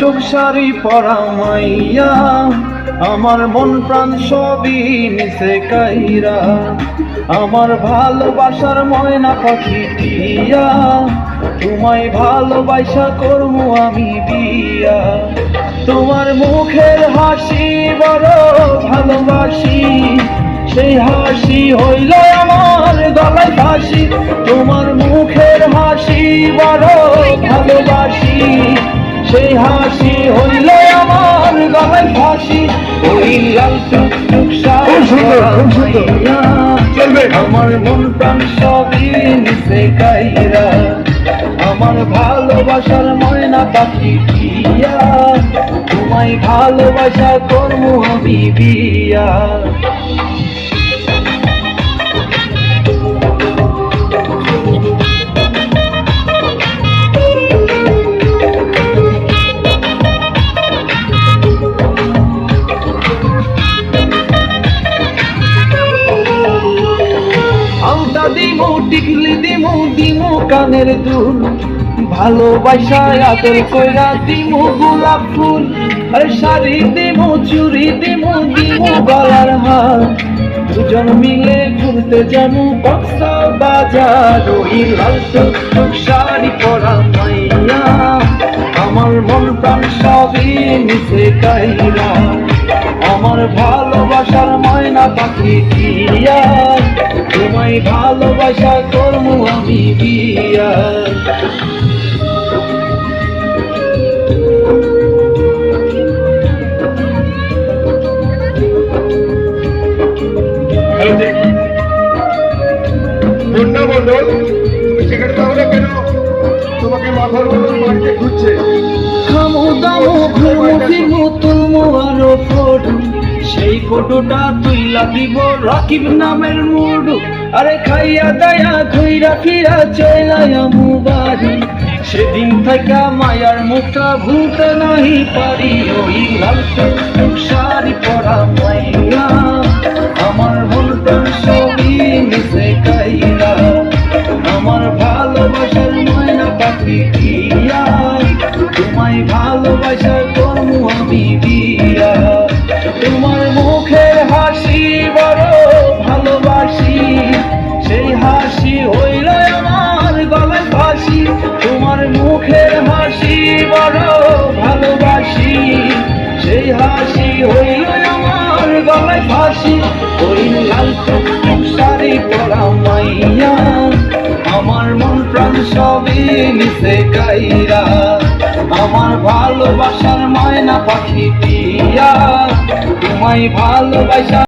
টুক শাড়ি পরা মাইয়া, আমার মন প্রাণ সবই নিচে কাইরা, আমার ভালোবাসার ময়না পাখি টিয়া, তোমায় ভালোবাসা করবো আমি বিয়া। তোমার মুখের হাসি বড় ভালোবাসি, সেই হাসি হইল আমার গলায় ফাঁসি। তোমার মুখের হাসি বড় ভালোবাসি, সেই হাসি হইল আমার গলায় ফাঁসি। ওই লাল টুকটুক শাড়িয়া, আমার মন প্রাণ সবই নিচে কাইরা, আমার ভালোবাসার ময়না পাখি টিয়া, তোমায় ভালোবাসা করবো আমি বিয়া। আলতা দিমু টিকলি দিমু দিমু কানের দুল, ভালোবাসায় আদর কইরা দিমু গোলাপ ফুল। আরে শাড়ি দিমু চুড়ি দিমু দিমু গলার হার, দুজন মিলে ঘুরতে যাবো কক্সবাজার। ওই লাল টুকটুক শাড়ি পরা মাইয়া, আমার মন প্রাণ সবই নিচে কাইরা, আমার ভালোবাসার ময়না পাখি টিয়া, তোমায় ভালোবাসা করবো আমি বিয়া। বন্যা মন্ডল, তুমি সেখানে তাহলে কেন? তোমাকে মাথার মন্ডল মারতে খুঁজছে। খামু দামু ঘুরমু ফিরমু তুলমু আরো ফটো, সেই ফটোটা তুইলা দিব রাকিব নামের মুডু। আরে খাইয়া দায়া ঘুইরা ফিরা চলায়ামু বাড়ি, সেদিন থেকে মায়ার মুখটা ভুলতে নাহি পারি। ওই লাল টুকটুক শাড়ি পরা মাইয়া, আমার মন প্রাণ সবই নিচে কাইরা, আমার ভালোবাসার ময়না পাখি টিয়া, তোমায় ভালোবাসা করবো আমি বিয়া। তোমার মুখের হাসি বড় ভালোবাসি, সেই হাসি হইল আমার গলায় ফাঁসি। তোমার মুখের হাসি বড় ভালোবাসি, সেই হাসি হইল আমার গলায় ফাঁসি। ওই লাল টুকটুক শাড়ি পরা মাইয়া, আমার মন প্রাণ সবই নিচে কাইরা, আমার ভালোবাসার ময়না পাখি টিয়া, তোমায় ভালোবাসা